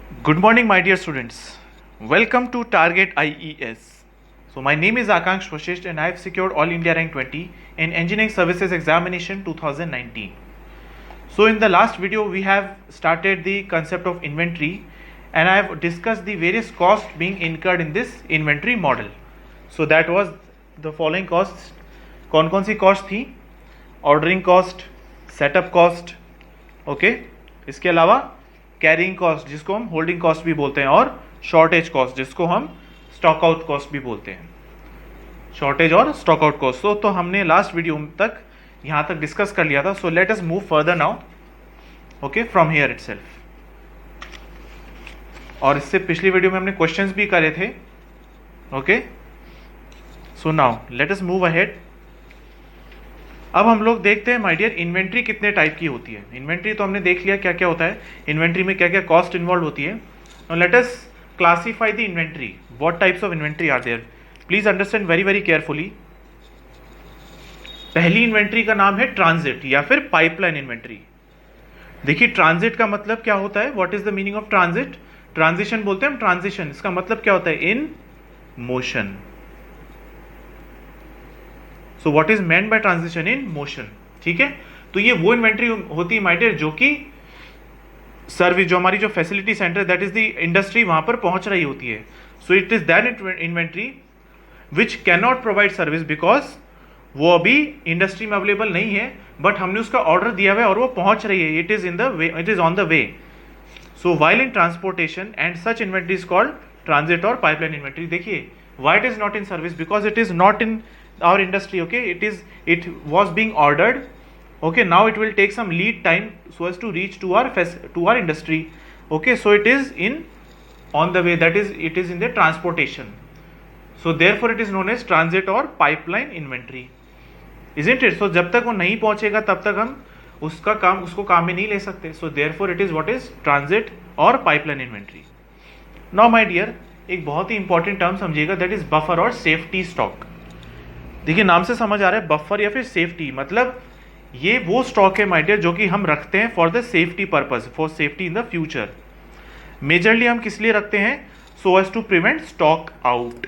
Good morning, my dear students. Welcome to Target IES. So, my name is Akansh Vashisht and I have secured All India Rank 20 in Engineering Services Examination 2019. So, in the last video, we have started the concept of inventory and I have discussed the various costs being incurred in this inventory model. So, that was the following costs. कौन सी cost थी? Ordering cost, setup cost, okay, इसके अलावा carrying cost जिसको हम holding cost भी बोलते हैं, और शॉर्टेज कॉस्ट जिसको हम स्टॉक आउट कॉस्ट भी बोलते हैं, शॉर्टेज और स्टॉक आउट कॉस्ट. तो हमने लास्ट वीडियो तक यहां तक डिस्कस कर लिया था. So let us move further now, okay, from here itself. और इससे पिछली वीडियो में हमने क्वेश्चंस भी करे थे, okay. So now let us move ahead. अब हम लोग देखते हैं माय डियर, इन्वेंट्री कितने टाइप की होती है. इन्वेंट्री तो हमने देख लिया क्या क्या होता है, इन्वेंट्री में क्या क्या कॉस्ट इन्वॉल्व होती है. Now let us classify the inventory. What types of inventory are there? Please understand very very carefully. पहली इन्वेंट्री का नाम है ट्रांजिट या फिर पाइपलाइन इन्वेंट्री. देखिए, ट्रांजिट का मतलब क्या होता है? What is the meaning of transit? Transition बोलते हैं हम, ट्रांजिशन. इसका मतलब क्या होता है? In motion. So what is meant by transition? In motion. ठीक है, तो ये वो इन्वेंट्री होती है माय डियर जो कि सर्विस, जो हमारी जो facility centre, that is the industry, वहां पर पहुंच रही होती है. So it is that inventory which can not provide service because वो अभी इंडस्ट्री में अवेलेबल नहीं है, बट हमने उसका ऑर्डर दिया हुआ है और वो पहुंच रही है. It is in the way, it is on the way. So while in transportation and such inventory is called transit और पाइपलाइन इन्वेंट्री. देखिए, why it is not in service? Because it is not in our industry, okay, it was being ordered, okay, now it will take some lead time so as to reach to our industry, okay. So it is in on the way, that is it is in the transportation. So therefore it is known as transit or pipeline inventory, isn't it? So जब तक वो नहीं पहुंचेगा तब तक हम उसको काम में नहीं ले सकते. So therefore it is what is transit और pipeline inventory. Now my dear, एक बहुत ही इंपॉर्टेंट टर्म समझिएगा, दैट इज बफर और सेफ्टी स्टॉक. देखिए, नाम से समझ आ रहा है बफर या फिर सेफ्टी, मतलब ये वो स्टॉक है माय डियर जो कि हम रखते हैं for the safety purpose, for safety in the future. Majorly हम किस लिए रखते हैं? So as to prevent stock out,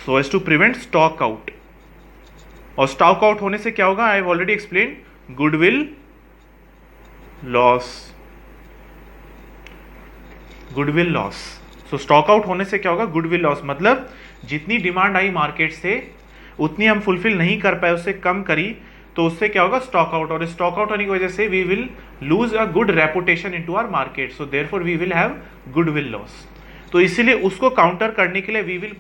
so as to prevent stock out. और स्टॉक आउट होने से क्या होगा? I have already explain, goodwill loss, goodwill loss. सो स्टॉक आउट होने से क्या होगा? Goodwill loss. मतलब जितनी डिमांड आई मार्केट से उतनी हम फुलफिल नहीं कर पाए, उससे कम करी, तो उससे क्या होगा? Stock out. और स्टॉक आउट होने की वजह से we will lose a good reputation into our market. So therefore we will have goodwill loss. तो इसीलिए उसको काउंटर करने के लिए we will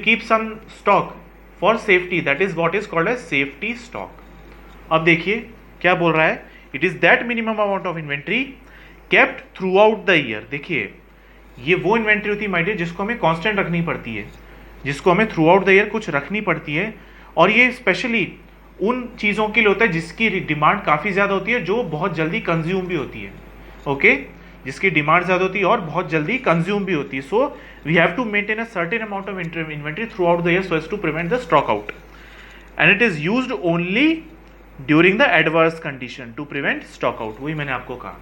keep some stock for safety, that is what is called as safety stock. अब देखिए क्या बोल रहा है, it is that minimum amount of inventory kept throughout the year. देखिए, ये वो इन्वेंट्री होती है माय डियर जिसको हमें कांस्टेंट रखनी पड़ती है, जिसको हमें थ्रू आउट द ईयर कुछ रखनी पड़ती है. और ये स्पेशली उन चीज़ों के लिए होता है जिसकी डिमांड काफ़ी ज़्यादा होती है, जो बहुत जल्दी कंज्यूम भी होती है, ओके, जिसकी डिमांड ज़्यादा होती है और बहुत जल्दी कंज्यूम भी होती है. So we have to maintain a certain amount of inventory throughout the year so as to prevent the stock out. And it is used only during the adverse condition to prevent stock out. वही मैंने आपको कहा,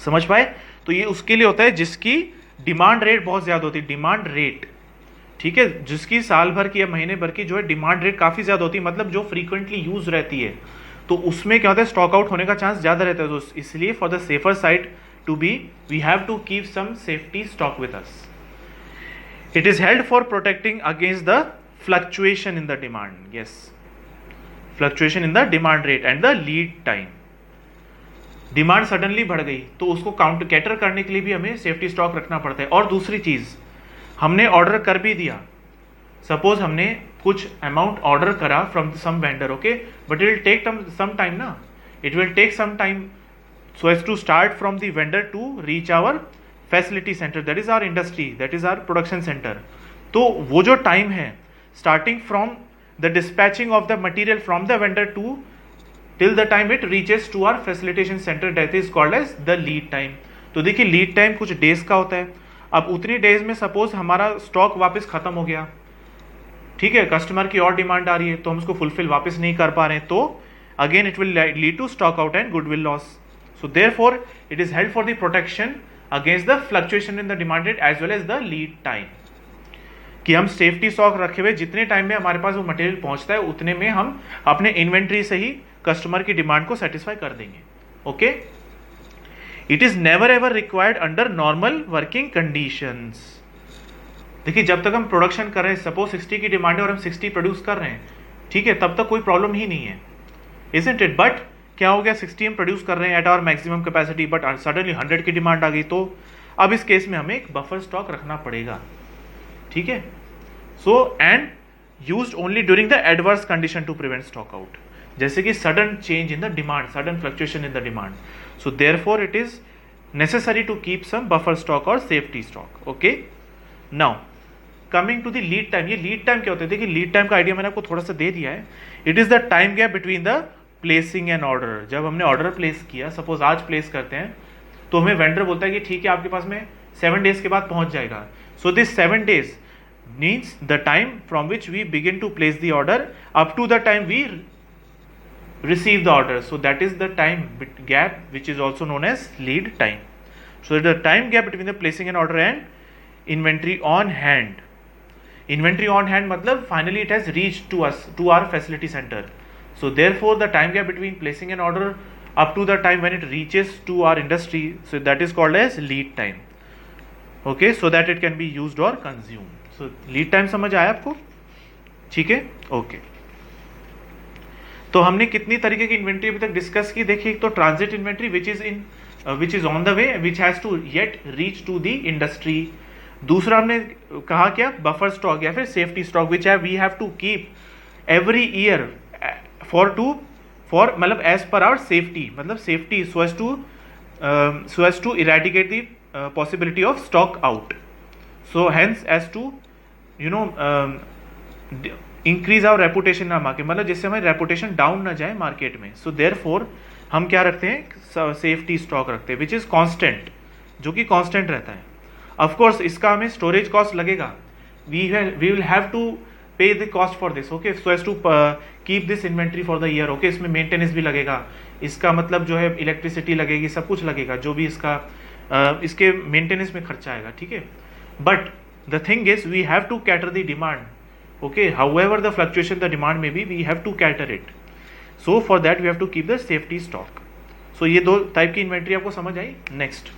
समझ पाए? तो ये उसके लिए होता है जिसकी डिमांड रेट बहुत ज्यादा होती है, डिमांड रेट, ठीक है, जिसकी साल भर की या महीने भर की जो है डिमांड रेट काफी ज्यादा होती है, मतलब जो फ्रीक्वेंटली यूज रहती है, तो उसमें क्या होता है? स्टॉक आउट होने का चांस ज्यादा रहता है. तो इसलिए for the safer side to be, we have to keep some safety stock with us. It is held for protecting against the fluctuation in the demand. Yes, fluctuation in the demand rate and the lead time. Demand suddenly बढ़ गई तो उसको cater करने के लिए भी हमें safety stock रखना पड़ता है. और दूसरी चीज, हमने ऑर्डर कर भी दिया, सपोज हमने कुछ अमाउंट ऑर्डर करा from some vendor, okay, but it will take some time ना, it will take some time so as to start from the vendor to reach our facility centre, that is our industry, that is our production centre. तो वो जो time है starting from the dispatching of the material from the vendor to till the time it reaches to our facilitation center, that is called as the lead time. तो देखिए, lead time कुछ days का होता है. अब उतनी days में suppose हमारा स्टॉक वापस खत्म हो गया, ठीक है, कस्टमर की और डिमांड आ रही है तो हम उसको फुलफिल वापस नहीं कर पा रहे हैं, तो again it will lead to stock out and goodwill loss. So therefore it is held for the protection against the fluctuation in the demand rate as well as the lead time. कि हम safety stock रखे हुए जितने time में हमारे पास वो material पहुंचता है उतने में हम अपने इन्वेंट्री से ही कस्टमर की डिमांड को सेटिस्फाई कर देंगे. Okay. It is never ever required under normal working conditions. देखिए जब तक हम प्रोडक्शन कर रहे हैं, सपोज 60 की डिमांड है और हम 60 प्रोड्यूस कर रहे हैं, ठीक है, तब तक कोई प्रॉब्लम ही नहीं है, इजंट इट. बट क्या हो गया, 60 हम प्रोड्यूस कर रहे हैं at our maximum capacity, but suddenly 100 की डिमांड आ गई, तो अब इस केस में हमें एक बफर स्टॉक रखना पड़ेगा. ठीक है. So and used only during the adverse condition to prevent stock out, जैसे कि sudden change in the demand, sudden fluctuation in the demand. So therefore it is necessary to keep some buffer stock और safety stock. Okay. Now coming to the lead time. ये lead time क्या होता है, देखिए lead time का idea मैंने आपको थोड़ा सा दे दिया है. It is the time gap between the placing an order. जब हमने ऑर्डर प्लेस किया, सपोज आज प्लेस करते हैं, तो हमें वेंडर बोलता है कि ठीक है आपके पास में 7 डेज के बाद पहुंच जाएगा. So this 7 days means the time from which we begin to place the order up to the time we receive the order. So that is the time gap which is also known as lead time. So the time gap between the placing an order and inventory on hand. Inventory on hand matlab finally it has reached to us, to our facility center. So therefore the time gap between placing an order up to the time when it reaches to our industry, so that is called as lead time. Okay, so that it can be used or consumed. So lead time समझ आया आपको? ठीक है. Okay. तो हमने कितनी तरीके की इन्वेंट्री अभी तक डिस्कस की. देखिए एक तो transit inventory which is on the way, which has to yet reach to the industry. दूसरा हमने कहा क्या, बफर स्टॉक या फिर safety stock which we have to keep every year for मतलब एज पर आवर सेफ्टी, मतलब safety so as to eradicate the possibility of stock out. So hence as to increase our reputation in our market, मतलब जिससे हमारी reputation down ना जाए market में. So therefore हम क्या रखते हैं, सेफ्टी स्टॉक रखते हैं विच इज कांस्टेंट, जो कि कांस्टेंट रहता है. ऑफ कोर्स इसका हमें स्टोरेज कॉस्ट लगेगा, we will have to pay the cost for this. Okay. So as to keep this inventory for the year. Okay. इसमें मेंटेनेंस भी लगेगा, इसका मतलब जो है इलेक्ट्रिसिटी लगेगी, सब कुछ लगेगा, जो भी इसका इसके मेंटेनेंस में खर्चा आएगा. ठीक है. But the thing is we have to cater the demand. Okay, however the fluctuation the demand may be, we have to cater it. So for that we have to keep the safety stock. So ये दो type की inventory आपको समझ आई. Next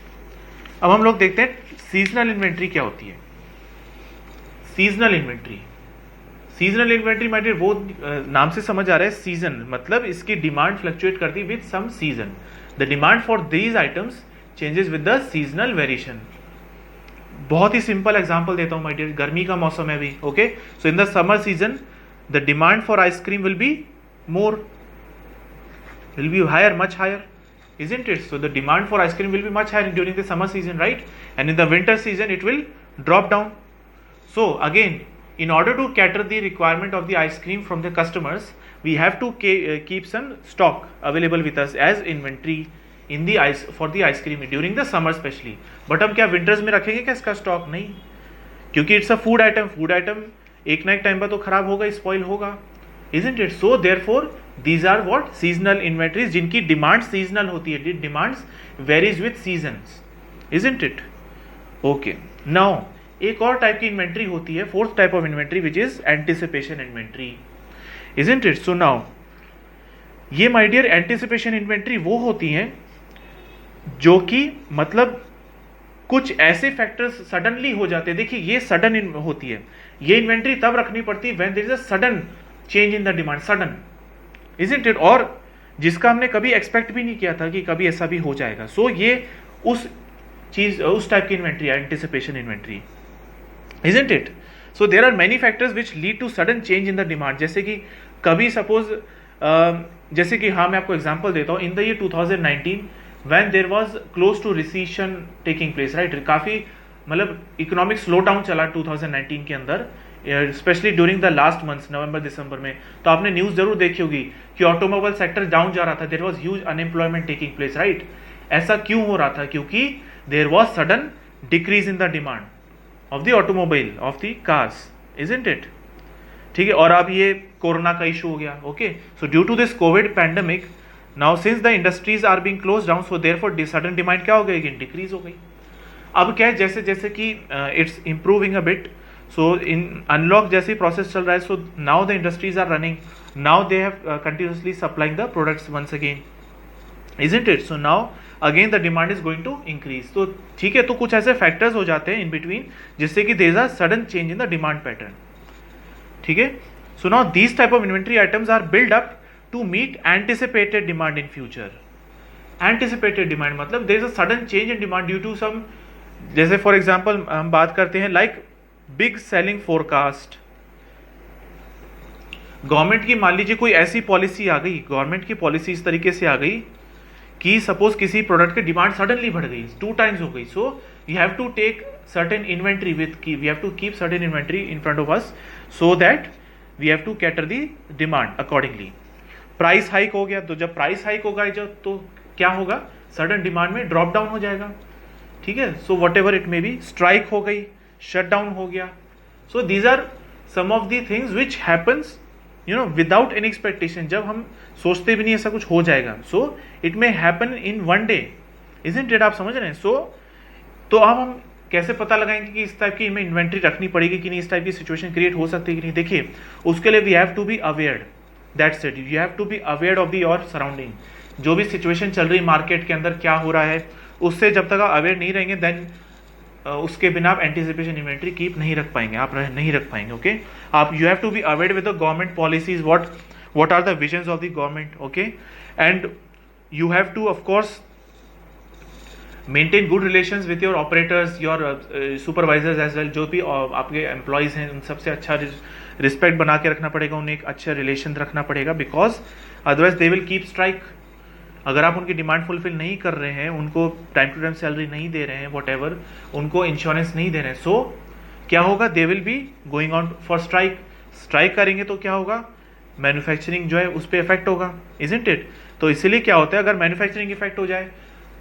अब हम लोग देखते हैं सीजनल इन्वेंट्री क्या होती है. Seasonal inventory, seasonal inventory might वो नाम से समझ आ रहा है, सीजन मतलब इसकी डिमांड फ्लक्चुएट करती है with some season. The demand for these items changes with the seasonal variation. बहुत ही सिंपल एग्जांपल देता हूं माय डियर. गर्मी का मौसम है अभी. Okay. So in the summer season the demand for ice cream will be more, will be higher, much higher, isn't it? So the demand for ice cream will be much higher during the summer season, right? And in the winter season it will drop down. So again, in order to cater the requirement of the ice cream from the customers, we have to keep some stock available with us as inventory in the ice for the ice cream during the summer especially. But हम क्या winters में रखेंगे क्या इसका stock? नहीं, क्योंकि it's a food item. Food item एक ना एक टाइम पर तो खराब होगा, स्पॉइल होगा, isn't it? So therefore these are what seasonal inventories, जिनकी डिमांड सीजनल होती है. Demands varies with seasons, isn't it? Okay. Now एक और टाइप की इन्वेंट्री होती है, fourth type of inventory which is anticipation inventory, isn't it? So now ये my dear anticipation inventory वो होती हैं जो कि मतलब कुछ ऐसे फैक्टर्स सडनली हो जाते हैं. देखिए ये सडन होती है, ये इन्वेंट्री तब रखनी पड़ती है when there is a sudden change in the demand, sudden, isn't it? और जिसका हमने कभी एक्सपेक्ट भी नहीं किया था कि कभी ऐसा भी हो जाएगा. सो ये उस चीज, उस टाइप की इन्वेंट्री है anticipation inventory, isn't it? So there are many factors which lead to sudden change in the demand. जैसे कि कभी सपोज जैसे कि हाँ मैं आपको एग्जांपल देता हूँ. In the year 2019 when there was close to recession taking place, right? काफी मतलब इकोनॉमिक स्लो डाउन चला 2019 के अंदर, specially during the last months, नवंबर दिसंबर में. तो आपने न्यूज जरूर देखी होगी कि ऑटोमोबाइल सेक्टर डाउन जा रहा था. There was huge unemployment taking place, right? ऐसा क्यों हो रहा था? क्योंकि there was sudden decrease in the demand of the automobile, of the cars, isn't it? ठीक है. और अब ये कोरोना का इशू हो गया. Okay. So due to this Covid pandemic now since the industries are being close down, so therefore sudden demand क्या हो गई, डिक्रीज हो गई। अब क्या है, जैसे जैसे कि it's improving a bit, so in unlock जैसे प्रोसेस चल रहा है, so now the industries are running, now they have continuously supplying the products once again, isn't it? So now again the demand is going to increase. तो ठीक है, तो कुछ ऐसे फैक्टर्स हो जाते हैं इन बिटवीन जिससे कि there is a sudden change in the demand pattern, ठीक है। So now these type of inventory items are build up to meet anticipated demand in future. Anticipated demand मतलब there is a sudden change in demand due to some, जैसे for example हम बात करते हैं like big selling forecast. Government की मान लीजिए कोई ऐसी पॉलिसी आ गई, गवर्नमेंट की पॉलिसी इस तरीके से आ गई कि सपोज किसी प्रोडक्ट की डिमांड सडनली बढ़ गई, 2 टाइम्स हो गई, so you have to take certain inventory with की, we have to keep certain inventory in front of us so that we have to cater the demand accordingly. Price hike हो गया, तो जब price hike होगा जब, तो क्या होगा, सडन डिमांड में ड्रॉप डाउन हो जाएगा, ठीक है। So whatever it may be, strike हो गई, शट डाउन हो गया, so these are some of the things which happens you know without any expectation, जब हम सोचते भी नहीं ऐसा कुछ हो जाएगा, so it may happen in one day, isn't it? आप समझ रहे हैं? सो तो अब हम कैसे पता लगाएंगे कि इस टाइप की हमें इन्वेंट्री रखनी पड़ेगी कि नहीं, इस टाइप की सिचुएशन क्रिएट हो सकती है कि नहीं? देखिए, उसके लिए we have to be aware, that's it, you have to be aware of the your surrounding. जो भी सिचुएशन चल रही है मार्केट के अंदर, क्या हो रहा है, उससे जब तक आप अवेयर नहीं रहेंगे देन उसके बिना आप एंटीसिपेशन इन्वेंट्री कीप नहीं रख पाएंगे, आप नहीं रख पाएंगे, ओके। आप you have to be aware with the government policies, what are the visions of the government, okay, and you have to of course maintain good relations with your operators, your supervisors as well, जो भी आपके employees हैं उन सबसे अच्छा respect बना के रखना पड़ेगा, उन्हें एक अच्छा रिलेशन रखना पड़ेगा, because otherwise they will keep strike. अगर आप उनकी डिमांड फुलफिल नहीं कर रहे हैं, उनको टाइम टू टाइम सैलरी नहीं दे रहे हैं, वॉट एवर, उनको इंश्योरेंस नहीं दे रहे हैं, सो क्या होगा, they will be going on for strike. Strike करेंगे तो क्या होगा, मैन्युफैक्चरिंग जो है उस पर इफेक्ट होगा, इजंट इट? तो इसीलिए क्या होता है, अगर मैन्युफैक्चरिंग इफेक्ट हो जाए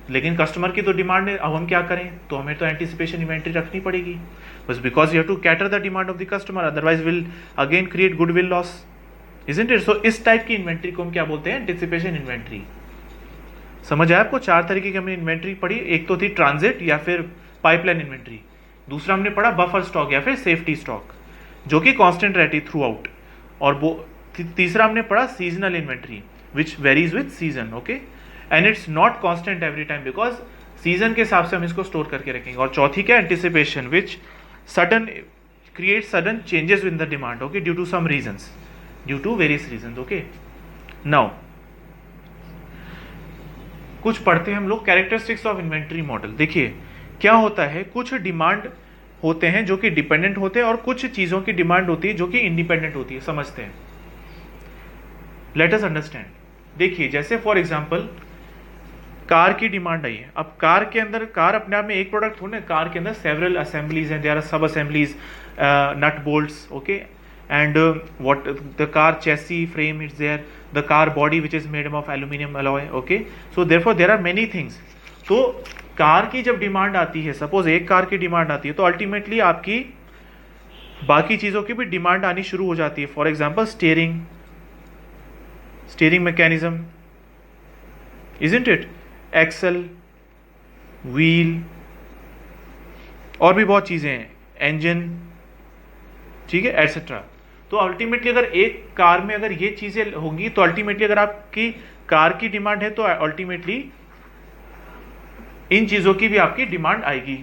लेकिन कस्टमर की तो डिमांड है, अब हम क्या करें, तो हमें तो एंटीसिपेशन इन्वेंट्री रखनी पड़ेगी, बस because you have to cater the demand of the customer, otherwise will again create goodwill loss, isn't it? So इस टाइप की इन्वेंट्री को हम क्या बोलते हैं, एंटीसिपेशन इन्वेंट्री। समझ आया आपको? 4 तरीके की हमने इन्वेंट्री पढ़ी, एक तो थी ट्रांजिट या फिर पाइपलाइन इन्वेंट्री, दूसरा हमने पढ़ा बफर स्टॉक या फिर सेफ्टी स्टॉक जो कि कांस्टेंट रहती थ्रू आउट, और वो तीसरा हमने पढ़ा seasonal inventory which varies with season, okay, and it's not constant every time because season के हिसाब से हम इसको स्टोर करके रखेंगे। और चौथी क्या, anticipation which sudden create sudden changes in the demand, okay, due to some reasons, due to various reasons, okay. Now कुछ पढ़ते हैं हम लोग कैरेक्टरिस्टिक्स ऑफ इन्वेंट्री मॉडल। देखिए क्या होता है, कुछ डिमांड होते हैं जो कि डिपेंडेंट होते हैं और कुछ चीजों की डिमांड होती है जो कि इंडिपेंडेंट होती है। समझते हैं, लेट अस अंडरस्टैंड। देखिए जैसे फॉर एग्जांपल कार की डिमांड आई है, अब कार के अंदर, कार अपने आप में एक प्रोडक्ट थोड़ा, कार के अंदर सेवरल असेंबलीज हैं, there are sub assemblies, nut bolts, okay, and what the car chassis frame is there, the car body which is made of aluminum alloy, okay, so therefore there are many things। तो car की जब demand आती है, suppose एक car की demand आती है, तो अल्टीमेटली आपकी बाकी चीज़ों की भी डिमांड आनी शुरू हो जाती है। For example steering mechanism, isn't it, axle, wheel, और भी बहुत चीज़ें हैं, इंजन, ठीक है, एटसेट्रा। तो अल्टीमेटली अगर एक कार में अगर ये चीज़ें होंगी तो अल्टीमेटली अगर आपकी कार की डिमांड है तो अल्टीमेटली इन चीज़ों की भी आपकी डिमांड आएगी।